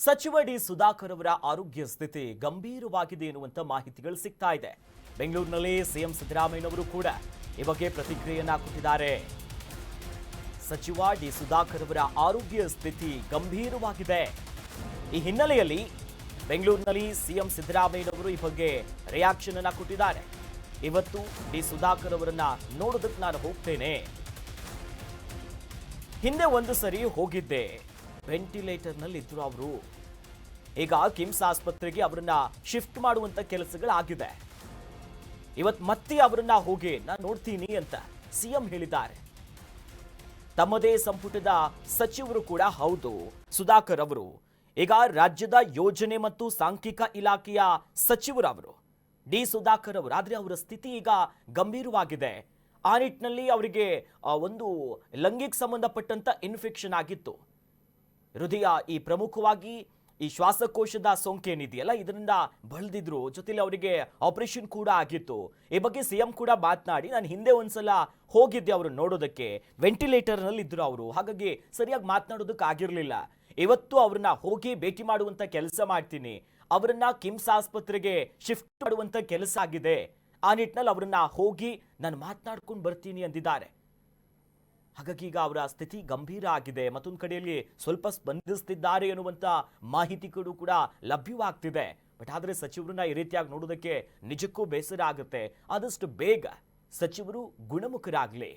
ಸಚಿವ ಡಿ ಸುಧಾಕರ್ ಅವರ ಆರೋಗ್ಯ ಸ್ಥಿತಿ ಗಂಭೀರವಾಗಿದೆ ಎನ್ನುವಂತ ಮಾಹಿತಿಗಳು ಸಿಗ್ತಾ ಇದೆ. ಬೆಂಗಳೂರಿನಲ್ಲಿ ಸಿಎಂ ಸಿದ್ದರಾಮಯ್ಯನವರು ಕೂಡ ಈ ಬಗ್ಗೆ ಪ್ರತಿಕ್ರಿಯೆಯನ್ನ ಕೊಟ್ಟಿದ್ದಾರೆ. ಸಚಿವ ಡಿ ಸುಧಾಕರ್ ಅವರ ಆರೋಗ್ಯ ಸ್ಥಿತಿ ಗಂಭೀರವಾಗಿದೆ. ಈ ಹಿನ್ನೆಲೆಯಲ್ಲಿ ಬೆಂಗಳೂರಿನಲ್ಲಿ ಸಿಎಂ ಸಿದ್ದರಾಮಯ್ಯನವರು ಈ ಬಗ್ಗೆ ರಿಯಾಕ್ಷನ್ ಅನ್ನ ಕೊಟ್ಟಿದ್ದಾರೆ. ಇವತ್ತು ಡಿ ಸುಧಾಕರ್ ಅವರನ್ನ ನೋಡೋದಕ್ಕೆ ನಾನು ಹೋಗ್ತೇನೆ. ಹಿಂದೆ ಒಂದು ಸರಿ ಹೋಗಿದ್ದೆ, ವೆಂಟಿಲೇಟರ್ನಲ್ಲಿ ಇದ್ರು ಅವರು. ಈಗ ಕಿಮ್ಸ್ ಆಸ್ಪತ್ರೆಗೆ ಅವರನ್ನ ಶಿಫ್ಟ್ ಮಾಡುವಂತ ಕೆಲಸಗಳಾಗಿದೆ. ಇವತ್ತು ಮತ್ತೆ ಅವರನ್ನ ಹೋಗಿ ನಾನು ನೋಡ್ತೀನಿ ಅಂತ ಸಿಎಂ ಹೇಳಿದ್ದಾರೆ. ತಮ್ಮದೇ ಸಂಪುಟದ ಸಚಿವರು ಕೂಡ ಹೌದು ಸುಧಾಕರ್ ಅವರು. ಈಗ ರಾಜ್ಯದ ಯೋಜನೆ ಮತ್ತು ಸಾಂಖ್ಯಿಕ ಇಲಾಖೆಯ ಸಚಿವರವರು ಡಿ ಸುಧಾಕರ್ ಅವರು. ಆದ್ರೆ ಅವರ ಸ್ಥಿತಿ ಈಗ ಗಂಭೀರವಾಗಿದೆ. ಆ ನಿಟ್ಟಿನಲ್ಲಿ ಅವರಿಗೆ ಒಂದು ಲಂಗಿಗೆ ಸಂಬಂಧಪಟ್ಟಂತ ಇನ್ಫೆಕ್ಷನ್ ಆಗಿತ್ತು. ಹೃದಯ ಈ ಪ್ರಮುಖವಾಗಿ ಈ ಶ್ವಾಸಕೋಶದ ಸೋಂಕೇನಿದೆಯಲ್ಲ, ಇದರಿಂದ ಬಳದಿದ್ರು. ಜೊತೆಲಿ ಅವರಿಗೆ ಆಪರೇಷನ್ ಕೂಡ ಆಗಿತ್ತು. ಈ ಬಗ್ಗೆ ಸಿಎಂ ಕೂಡ ಮಾತನಾಡಿ, ನಾನು ಹಿಂದೆ ಒಂದ್ಸಲ ಹೋಗಿದ್ದೆ ಅವರು ನೋಡೋದಕ್ಕೆ, ವೆಂಟಿಲೇಟರ್ನಲ್ಲಿ ಇದ್ರು ಅವರು, ಹಾಗಾಗಿ ಸರಿಯಾಗಿ ಮಾತನಾಡೋದಕ್ಕೆ ಆಗಿರಲಿಲ್ಲ. ಇವತ್ತು ಅವ್ರನ್ನ ಹೋಗಿ ಭೇಟಿ ಮಾಡುವಂತ ಕೆಲಸ ಮಾಡ್ತೀನಿ, ಅವರನ್ನ ಕಿಮ್ಸ್ ಆಸ್ಪತ್ರೆಗೆ ಶಿಫ್ಟ್ ಮಾಡುವಂತ ಕೆಲಸ ಆಗಿದೆ. ಆ ನಿಟ್ಟಿನಲ್ಲಿ ಅವರನ್ನ ಹೋಗಿ ನಾನು ಮಾತನಾಡ್ಕೊಂಡು ಬರ್ತೀನಿ ಅಂದಿದ್ದಾರೆ. ಹಾಗಾಗಿ ಈಗ ಅವರ ಸ್ಥಿತಿ ಗಂಭೀರ ಆಗಿದೆ. ಮತ್ತೊಂದು ಕಡೆಯಲ್ಲಿ ಸ್ವಲ್ಪ ಸ್ಪಂದಿಸ್ತಿದ್ದಾರೆ ಎನ್ನುವಂತ ಮಾಹಿತಿಗಳು ಕೂಡ ಲಭ್ಯವಾಗ್ತಿದೆ. ಬಟ್ ಆದ್ರೆ ಸಚಿವರನ್ನ ಈ ರೀತಿಯಾಗಿ ನೋಡೋದಕ್ಕೆ ನಿಜಕ್ಕೂ ಬೇಸರ ಆಗುತ್ತೆ. ಆದಷ್ಟು ಬೇಗ ಸಚಿವರು ಗುಣಮುಖರಾಗ್ಲಿ.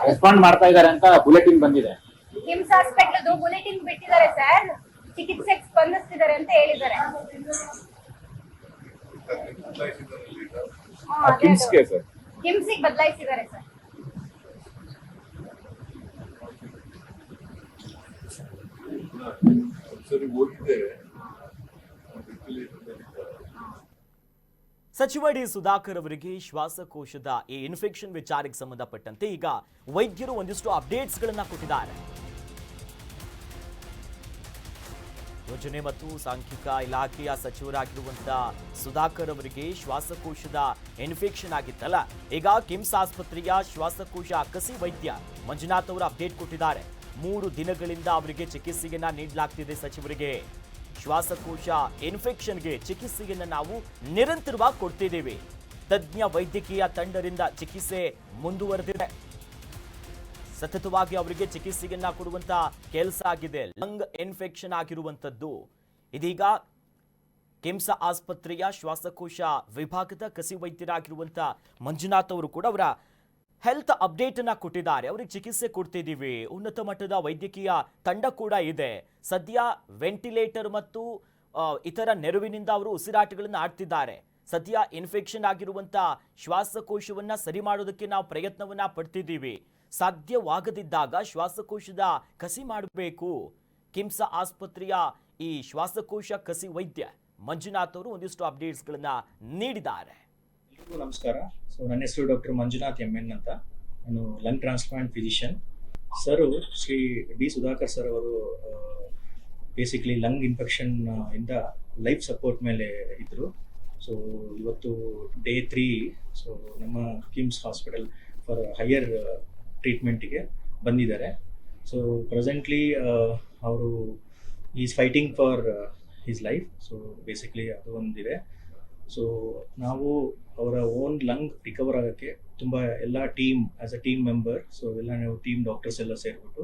ರೆಸ್ಪಾಂಡ್ ಮಾಡ್ತಾ ಇದ್ದಾರೆ ಅಂತ ಬುಲೆಟಿನ್ ಬಂದಿದೆ. ಕಿಮ್ಸ್ ಹಾಸ್ಪಿಟಲ್ ಬುಲೆಟಿನ್ ಬಿಟ್ಟಿದ್ದಾರೆ ಸರ್, ಚಿಕಿತ್ಸೆಗೆ ಸ್ಪಂದಿಸ್ತಿದ್ದಾರೆ ಅಂತ ಹೇಳಿದ್ದಾರೆ. ಕಿಮ್ಸ್ಗೆ ಬದಲಾಯಿಸಿದ್ದಾರೆ ಸರ್. ಸಚಿವ ಡಿ ಸುಧಾಕರ್ ಅವರಿಗೆ ಶ್ವಾಸಕೋಶದ ಈ ಇನ್ಫೆಕ್ಷನ್ ವಿಚಾರಕ್ಕೆ ಸಂಬಂಧಪಟ್ಟಂತೆ ಈಗ ವೈದ್ಯರು ಒಂದಿಷ್ಟು ಅಪ್ಡೇಟ್ಸ್ ಗಳನ್ನ ಕೊಟ್ಟಿದ್ದಾರೆ. ಯೋಜನೆ ಮತ್ತು ಸಾಂಖ್ಯಿಕ ಇಲಾಖೆಯ ಸಚಿವರಾಗಿರುವಂತಹ ಸುಧಾಕರ್ ಅವರಿಗೆ ಶ್ವಾಸಕೋಶದ ಇನ್ಫೆಕ್ಷನ್ ಆಗಿತ್ತಲ್ಲ, ಈಗ ಕಿಮ್ಸ್ ಆಸ್ಪತ್ರೆಯ ಶ್ವಾಸಕೋಶ ಕಸಿ ವೈದ್ಯ ಮಂಜುನಾಥ್ ಅವರು ಅಪ್ಡೇಟ್ ಕೊಟ್ಟಿದ್ದಾರೆ. 3 ದಿನಗಳಿಂದ ಅವರಿಗೆ ಚಿಕಿತ್ಸೆಯನ್ನ ನೀಡಲಾಗ್ತಿದೆ. ಸಚಿವರಿಗೆ ಶ್ವಾಸಕೋಶ ಇನ್ಫೆಕ್ಷನ್ಗೆ ಚಿಕಿತ್ಸೆಯನ್ನು ನಾವು ನಿರಂತರವಾಗಿ ಕೊಡ್ತಿದ್ದೀವಿ. ತಜ್ಞ ವೈದ್ಯಕೀಯ ತಂಡದಿಂದ ಚಿಕಿತ್ಸೆ ಮುಂದುವರೆದಿದೆ. ಸತತವಾಗಿ ಅವರಿಗೆ ಚಿಕಿತ್ಸೆಯನ್ನ ಕೊಡುವಂತ ಕೆಲಸ ಆಗಿದೆ. ಲಂಗ್ ಇನ್ಫೆಕ್ಷನ್ ಆಗಿರುವಂತದ್ದು. ಇದೀಗ ಕಿಮ್ಸ್ ಆಸ್ಪತ್ರೆಯ ಶ್ವಾಸಕೋಶ ವಿಭಾಗದ ಕಸಿ ವೈದ್ಯರಾಗಿರುವಂತ ಮಂಜುನಾಥ್ ಅವರು ಕೂಡ ಅವರ ಹೆಲ್ತ್ ಅಪ್ಡೇಟ್ ಅನ್ನ ಕೊಟ್ಟಿದ್ದಾರೆ. ಅವರಿಗೆ ಚಿಕಿತ್ಸೆ ಕೊಡ್ತಿದ್ದೀವಿ. ಉನ್ನತ ಮಟ್ಟದ ವೈದ್ಯಕೀಯ ತಂಡ ಕೂಡ ಇದೆ. ಸದ್ಯ ವೆಂಟಿಲೇಟರ್ ಮತ್ತು ಇತರ ನೆರವಿನಿಂದ ಅವರು ಉಸಿರಾಟಗಳನ್ನು ಆಡ್ತಿದ್ದಾರೆ. ಸದ್ಯ ಇನ್ಫೆಕ್ಷನ್ ಆಗಿರುವಂತ ಶ್ವಾಸಕೋಶವನ್ನ ಸರಿ ಮಾಡೋದಕ್ಕೆ ನಾವು ಪ್ರಯತ್ನವನ್ನ ಪಡ್ತಿದ್ದೀವಿ. ಸಾಧ್ಯವಾಗದಿದ್ದಾಗ ಶ್ವಾಸಕೋಶದ ಕಸಿ ಮಾಡಬೇಕು. ಕಿಮ್ಸ್ ಆಸ್ಪತ್ರೆಯ ಈ ಶ್ವಾಸಕೋಶ ಕಸಿ ವೈದ್ಯ ಮಂಜುನಾಥ್ ಅವರು ಒಂದಿಷ್ಟು ಅಪ್ಡೇಟ್ಸ್ ಗಳನ್ನ ನೀಡಿದ್ದಾರೆ. ನಮಸ್ಕಾರ. ನನ್ನ ಹೆಸರು ಡಾಕ್ಟರ್ ಮಂಜುನಾಥ್ ಎನ್ ಅಂತ. ನಾನು lung transplant physician. Sir Shri D Sudhakar sir ಅವರು ಬೇಸಿಕಲಿ ಲಂಗ್ ಇನ್ಫೆಕ್ಷನ್ ಇಂದ ಲೈಫ್ ಸಪೋರ್ಟ್ ಮೇಲೆ ಇದ್ರು. ಸೊ ಇವತ್ತು ಡೇ 3. ಸೊ ನಮ್ಮ ಕಿಮ್ಸ್ ಹಾಸ್ಪಿಟಲ್ ಫಾರ್ ಹೈಯರ್ ಟ್ರೀಟ್ಮೆಂಟಿಗೆ ಬಂದಿದ್ದಾರೆ. ಸೊ ಪ್ರೆಸೆಂಟ್ಲಿ ಅವರು is fighting for his life. So basically ಅದು ಒಂದಿದೆ. ಸೊ ನಾವು ಅವರ ಓನ್ ಲಂಗ್ ರಿಕವರ್ ಆಗೋಕ್ಕೆ ತುಂಬ ಎಲ್ಲ team as a team member, so ಎಲ್ಲ ನಾವು ಟೀಮ್ ಡಾಕ್ಟರ್ಸ್ ಎಲ್ಲ ಸೇರಿಬಿಟ್ಟು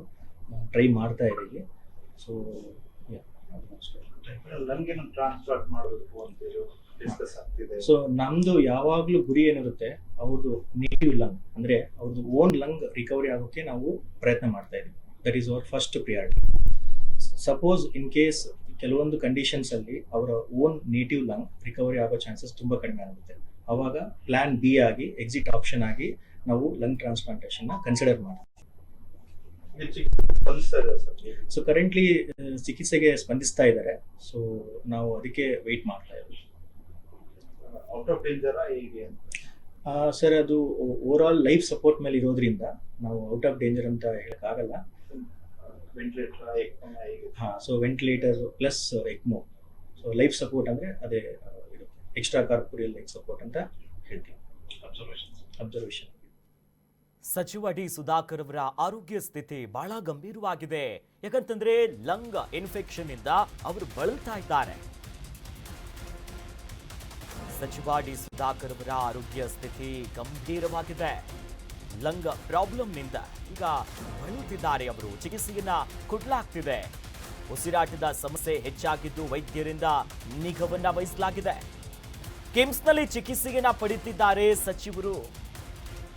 ಟ್ರೈ ಮಾಡ್ತಾ ಇದ್ದೀವಿ. ಸೊ ಸೊ ನಮ್ದು ಯಾವಾಗಲೂ ಗುರಿ ಏನಿರುತ್ತೆ, ಅವ್ರದ್ದು ನೇಟಿವ್ ಲಂಗ್ ಅಂದರೆ ಅವ್ರದ್ದು ಓನ್ ಲಂಗ್ ರಿಕವರಿ ಆಗೋಕ್ಕೆ ನಾವು ಪ್ರಯತ್ನ ಮಾಡ್ತಾ ಇದ್ದೀವಿ. That is our first priority. Suppose in case ಕೆಲವೊಂದು ಕಂಡೀಷನ್ಸ್ ಅಲ್ಲಿ ಅವರ ಓನ್ ನೇಟಿವ್ ಲಂಗ್ ರಿಕವರಿ ಆಗೋ ಚಾನ್ಸಸ್ ತುಂಬಾ ಕಡಿಮೆ ಆಗುತ್ತೆ. ಅವಾಗ ಪ್ಲಾನ್ ಬಿ ಆಗಿ, ಎಕ್ಸಿಟ್ ಆಪ್ಷನ್ ಆಗಿ ನಾವು ಲಂಗ್ ಟ್ರಾನ್ಸ್ಪ್ಲಾಂಟೇಷನ್ ನ ಕನ್ಸಿಡರ್ ಮಾಡ್ತೀವಿ. ಸೊ ಕರೆಂಟ್ಲಿ ಚಿಕಿತ್ಸೆಗೆ ಸ್ಪಂದಿಸ್ತಾ ಇದ್ದಾರೆ. ಸೊ ನಾವು ಅದಕ್ಕೆ ವೇಟ್ ಮಾಡ್ತಾ ಇದ್ದೀವಿ. ಸರ್ ಅದು ಓವರ್ ಆಲ್ ಲೈಫ್ ಸಪೋರ್ಟ್ ಮೇಲೆ ಇರೋದ್ರಿಂದ ನಾವು ಔಟ್ ಆಫ್ ಡೇಂಜರ್ ಅಂತ ಹೇಳಕ್ ಆಗಲ್ಲ. ಹಾಂ, so ventilator plus ECMO, so life support ಅಂದರೆ ಅದೇ ಇದು ಎಕ್ಸ್ಟ್ರಾ ಕಾರ್ಪೋರಿಯಲ್ ಲೈಫ್ ಸಪೋರ್ಟ್ ಅಂತ ಹೇಳ್ತೀವಿ. ಅಬ್ಸರ್ವೇಷನ್. ಸಚಿವ ಡಿ ಸುಧಾಕರ್ ಅವರ ಆರೋಗ್ಯ ಸ್ಥಿತಿ ಬಹಳ ಗಂಭೀರವಾಗಿದೆ. ಯಾಕಂತಂದ್ರೆ ಲಂಗ್ ಇನ್ಫೆಕ್ಷನ್ ಇಂದ ಅವರು ಬಳಲ್ತಾ ಇದ್ದಾರೆ. ಸಚಿವ ಡಿ ಸುಧಾಕರ್ ಅವರ ಆರೋಗ್ಯ ಸ್ಥಿತಿ ಗಂಭೀರವಾಗಿದೆ. ಲಂಗ್ ಪ್ರಾಬ್ಲಮ್ನಿಂದ ಈಗ ಬಳಲುತ್ತಿದ್ದಾರೆ. ಅವರು ಚಿಕಿತ್ಸೆಯನ್ನ ಕೊಡಲಾಗ್ತಿದೆ. ಉಸಿರಾಟದ ಸಮಸ್ಯೆ ಹೆಚ್ಚಾಗಿದ್ದು ವೈದ್ಯರಿಂದ ನಿಗಾವನ್ನ ವಹಿಸಲಾಗಿದೆ. ಕಿಮ್ಸ್ನಲ್ಲಿ ಚಿಕಿತ್ಸೆಯನ್ನ ಪಡೆಯುತ್ತಿದ್ದಾರೆ ಸಚಿವರು.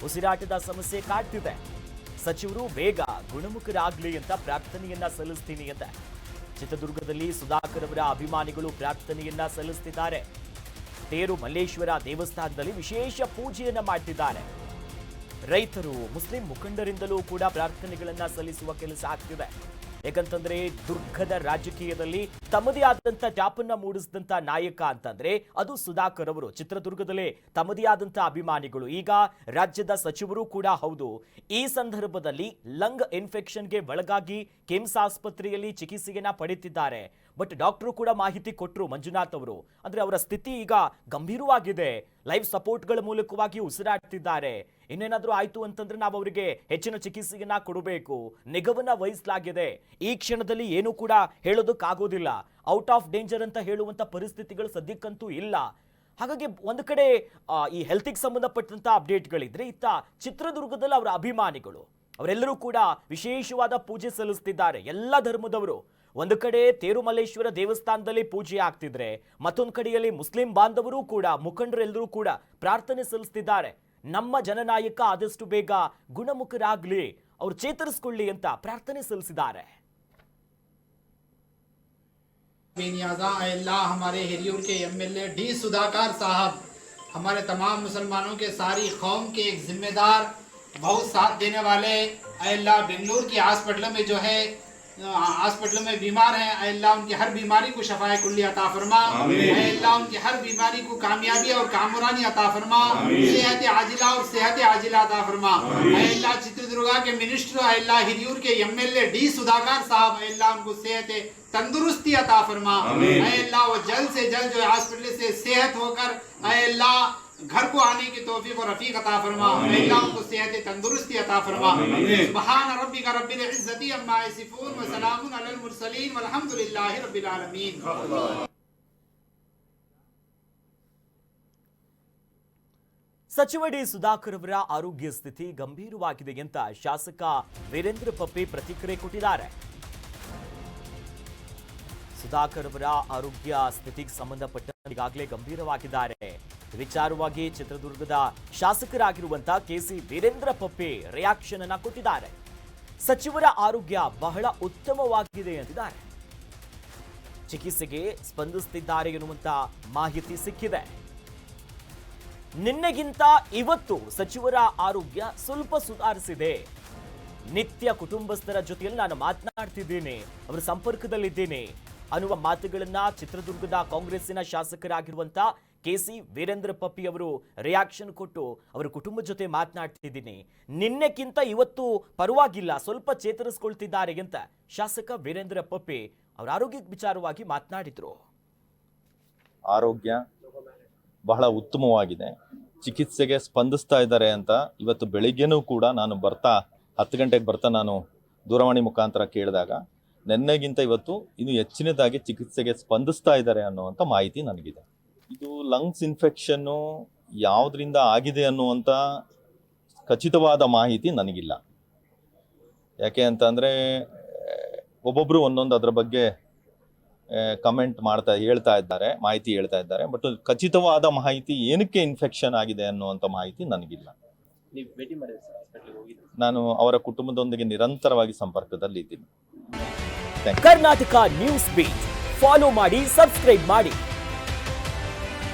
ಉಸಿರಾಟದ ಸಮಸ್ಯೆ ಕಾಡ್ತಿದೆ. ಸಚಿವರು ಬೇಗ ಗುಣಮುಖರಾಗ್ಲಿ ಅಂತ ಪ್ರಾರ್ಥನೆಯನ್ನ ಸಲ್ಲಿಸ್ತೀನಿ ಅಂತ ಚಿತ್ರದುರ್ಗದಲ್ಲಿ ಸುಧಾಕರ್ ಅವರ ಅಭಿಮಾನಿಗಳು ಪ್ರಾರ್ಥನೆಯನ್ನ ಸಲ್ಲಿಸ್ತಿದ್ದಾರೆ. ತೇರು ಮಲ್ಲೇಶ್ವರ ದೇವಸ್ಥಾನದಲ್ಲಿ ವಿಶೇಷ ಪೂಜೆಯನ್ನ ಮಾಡ್ತಿದ್ದಾರೆ. ರೈತರು, ಮುಸ್ಲಿಂ ಮುಖಂಡರಿಂದಲೂ ಕೂಡ ಪ್ರಾರ್ಥನೆಗಳನ್ನ ಸಲ್ಲಿಸುವ ಕೆಲಸ ಆಗ್ತಿದೆ. ಯಾಕಂತಂದ್ರೆ ದುರ್ಗದ ರಾಜಕೀಯದಲ್ಲಿ ತಮ್ಮದೇ ಆದಂತ ಛಾಪನ್ನ ಮೂಡಿಸಿದಂತ ನಾಯಕ ಅಂತಂದ್ರೆ ಅದು ಸುಧಾಕರ್ ಅವರು. ಚಿತ್ರದುರ್ಗದಲ್ಲೇ ತಮ್ಮದೇ ಆದಂತ ಅಭಿಮಾನಿಗಳು, ಈಗ ರಾಜ್ಯದ ಸಚಿವರು ಕೂಡ ಹೌದು. ಈ ಸಂದರ್ಭದಲ್ಲಿ ಲಂಗ್ ಇನ್ಫೆಕ್ಷನ್ಗೆ ಒಳಗಾಗಿ ಕಿಮ್ಸ್ ಆಸ್ಪತ್ರೆಯಲ್ಲಿ ಚಿಕಿತ್ಸೆಯನ್ನ ಪಡೆಯುತ್ತಿದ್ದಾರೆ. ಬಟ್ ಡಾಕ್ಟರು ಕೂಡ ಮಾಹಿತಿ ಕೊಟ್ಟರು ಮಂಜುನಾಥ್ ಅವರು. ಅಂದ್ರೆ ಅವರ ಸ್ಥಿತಿ ಈಗ ಗಂಭೀರವಾಗಿದೆ. ಲೈಫ್ ಸಪೋರ್ಟ್ಗಳ ಮೂಲಕವಾಗಿ ಉಸಿರಾಡ್ತಿದ್ದಾರೆ. ಇನ್ನೇನಾದ್ರೂ ಆಯ್ತು ಅಂತಂದ್ರೆ ನಾವು ಅವರಿಗೆ ಹೆಚ್ಚಿನ ಚಿಕಿತ್ಸೆಯನ್ನ ಕೊಡಬೇಕು, ನಿಗವನ್ನ ವಹಿಸಲಾಗಿದೆ. ಈ ಕ್ಷಣದಲ್ಲಿ ಏನು ಕೂಡ ಹೇಳೋದಕ್ಕಾಗೋದಿಲ್ಲ. ಔಟ್ ಆಫ್ ಡೇಂಜರ್ ಅಂತ ಹೇಳುವಂತ ಪರಿಸ್ಥಿತಿಗಳು ಸದ್ಯಕ್ಕಂತೂ ಇಲ್ಲ. ಹಾಗಾಗಿ ಒಂದು ಕಡೆ ಈ ಹೆಲ್ತಿಗೆ ಸಂಬಂಧಪಟ್ಟಂತ ಅಪ್ಡೇಟ್ಗಳಿದ್ರೆ, ಇತ್ತ ಚಿತ್ರದುರ್ಗದಲ್ಲಿ ಅವರ ಅಭಿಮಾನಿಗಳು ಅವರೆಲ್ಲರೂ ಕೂಡ ವಿಶೇಷವಾದ ಪೂಜೆ ಸಲ್ಲಿಸ್ತಿದ್ದಾರೆ. ಎಲ್ಲ ಧರ್ಮದವರು ಒಂದು ಕಡೆ ತೇರುಮಲ್ಲೇಶ್ವರ ದೇವಸ್ಥಾನದಲ್ಲಿ ಪೂಜೆ ಆಗ್ತಿದ್ರೆ, ಮತ್ತೊಂದು ಕಡೆಯಲ್ಲಿ ಮುಸ್ಲಿಂ ಬಾಂಧವರು ಕೂಡ, ಮುಖಂಡರೆಲ್ಲರೂ ಕೂಡ ಪ್ರಾರ್ಥನೆ ಸಲ್ಲಿಸ್ತಿದ್ದಾರೆ. ನಮ್ಮ ಜನನಾಯಕ ಆದಷ್ಟು ಬೇಗ ಗುಣಮುಖರಾಗ್ಲಿ, ಅವ್ರು ಚೇತರಿಸಿಕೊಳ್ಳಿ ಅಂತ ಪ್ರಾರ್ಥನೆ ಸಲ್ಲಿಸಿದ್ದಾರೆ. अल्लाह हमारे हिरियूर के एमएलए डी सुधाकर साहब, हमारे तमाम मुसलमानों के सारी कौम के एक जिम्मेदार, बहुत साथ देने वाले। अल्लाह बेंगलुरु की हॉस्पिटल में जो है हॉस्पिटल में बीमार हैं, अल्लाह उनकी हर बीमारी को शफाए कुल्ली अता फरमा। अल्लाह उनकी हर बीमारी को कामयाबी और कामरानी अता फरमा, सेहत आजिला और सेहत आजिला अता फरमा। अल्लाह चित्रदुर्गा के मिनिस्टर, अल्लाह हिरियूर के एमएलए डी सुधाकर साहब, अल्लाह उनको सेहत तंदुरुस्ती अता फरमा। अल्लाह वो जल्द से जल्द जो हॉस्पिटल से सेहत होकर अल्लाह घर को आने की तौफीक और रफीक अता फरमा। अल्लाह उनको सेहत तंदुरुस्ती अता फरमा। सुभान रब्बिका रब्बिल इज्जति अम्मा यसिफून व सलामुन अलल मुरसलीन वल्हम्दुलिल्लाहि रब्बिल आलमीन। ಸಚಿವ ಡಿ ಸುಧಾಕರ್ ಅವರ ಆರೋಗ್ಯ ಸ್ಥಿತಿ ಗಂಭೀರವಾಗಿದೆ ಅಂತ ಶಾಸಕ ವೀರೇಂದ್ರ ಪಪ್ಪಿ ಪ್ರತಿಕ್ರಿಯೆ ಕೊಟ್ಟಿದ್ದಾರೆ. ಸುಧಾಕರ್ ಅವರ ಆರೋಗ್ಯ ಸ್ಥಿತಿಗೆ ಸಂಬಂಧಪಟ್ಟ ಈಗಾಗಲೇ ಗಂಭೀರವಾಗಿದ್ದಾರೆ. ವಿಚಾರವಾಗಿ ಚಿತ್ರದುರ್ಗದ ಶಾಸಕರಾಗಿರುವಂತಹ ಕೆಸಿ ವೀರೇಂದ್ರ ಪಪ್ಪಿ ರಿಯಾಕ್ಷನ್ ಅನ್ನ ಕೊಟ್ಟಿದ್ದಾರೆ. ಸಚಿವರ ಆರೋಗ್ಯ ಬಹಳ ಉತ್ತಮವಾಗಿದೆ ಎಂದಿದ್ದಾರೆ. ಚಿಕಿತ್ಸೆಗೆ ಸ್ಪಂದಿಸುತ್ತಿದ್ದಾರೆ ಎನ್ನುವಂತ ಮಾಹಿತಿ ಸಿಕ್ಕಿದೆ. ನಿನ್ನೆಗಿಂತ ಇವತ್ತು ಸಚಿವರ ಆರೋಗ್ಯ ಸ್ವಲ್ಪ ಸುಧಾರಿಸಿದೆ. ನಿತ್ಯ ಕುಟುಂಬಸ್ಥರ ಜೊತೆಯಲ್ಲಿ ನಾನು ಮಾತನಾಡ್ತಿದ್ದೇನೆ, ಅವರ ಸಂಪರ್ಕದಲ್ಲಿದ್ದೇನೆ ಅನ್ನುವ ಮಾತುಗಳನ್ನ ಚಿತ್ರದುರ್ಗದ ಕಾಂಗ್ರೆಸ್ಸಿನ ಶಾಸಕರಾಗಿರುವಂತ ಕೆಸಿ ವೀರೇಂದ್ರ ಪಪ್ಪಿ ಅವರು ರಿಯಾಕ್ಷನ್ ಕೊಟ್ಟು ಅವರ ಕುಟುಂಬದ ಜೊತೆ ಮಾತನಾಡ್ತಿದ್ದೀನಿ, ನಿನ್ನೆಕ್ಕಿಂತ ಇವತ್ತು ಪರವಾಗಿಲ್ಲ, ಸ್ವಲ್ಪ ಚೇತರಿಸಿಕೊಳ್ತಿದ್ದಾರೆ ಅಂತ ಶಾಸಕ ವೀರೇಂದ್ರ ಪಪ್ಪಿ ಅವರ ಆರೋಗ್ಯ ವಿಚಾರವಾಗಿ ಮಾತನಾಡಿದ್ರು. ಆರೋಗ್ಯ ಬಹಳ ಉತ್ತಮವಾಗಿದೆ, ಚಿಕಿತ್ಸೆಗೆ ಸ್ಪಂದಿಸ್ತಾ ಇದ್ದಾರೆ ಅಂತ ಇವತ್ತು ಬೆಳಿಗ್ಗೆನೂ ಕೂಡ ನಾನು 10 ಗಂಟೆಗೆ ಬರ್ತಾ ನಾನು ದೂರವಾಣಿ ಮುಖಾಂತರ ಕೇಳಿದಾಗ ನಿನ್ನೆಗಿಂತ ಇವತ್ತು ಇನ್ನು ಹೆಚ್ಚಿನದಾಗಿ ಚಿಕಿತ್ಸೆಗೆ ಸ್ಪಂದಿಸ್ತಾ ಇದ್ದಾರೆ ಅನ್ನುವಂಥ ಮಾಹಿತಿ ನನಗಿದೆ. ಇದು ಲಂಗ್ಸ್ ಇನ್ಫೆಕ್ಷನ್ನು ಯಾವುದರಿಂದ ಆಗಿದೆ ಅನ್ನುವಂಥ ಖಚಿತವಾದ ಮಾಹಿತಿ ನನಗಿಲ್ಲ. ಯಾಕೆ ಅಂತಂದರೆ ಒಬ್ಬೊಬ್ಬರು ಒಂದೊಂದು ಅದರ ಬಗ್ಗೆ ಕಮೆಂಟ್ ಹೇಳ್ತಾ ಇದ್ದಾರೆ, ಮಾಹಿತಿ ಹೇಳ್ತಾ ಇದ್ದಾರೆ. ಬಟ್ ಖಚಿತವಾದ ಮಾಹಿತಿ ಏನಕ್ಕೆ ಇನ್ಫೆಕ್ಷನ್ ಆಗಿದೆ ಅನ್ನುವಂಥ ಮಾಹಿತಿ ನನಗಿಲ್ಲ. ನಾನು ಅವರ ಕುಟುಂಬದೊಂದಿಗೆ ನಿರಂತರವಾಗಿ ಸಂಪರ್ಕದಲ್ಲಿ ಇದ್ದೀನಿ. ಕರ್ನಾಟಕ ನ್ಯೂಸ್ ಬೀಟ್ ಫಾಲೋ ಮಾಡಿ, ಸಬ್ಸ್ಕ್ರೈಬ್ ಮಾಡಿ.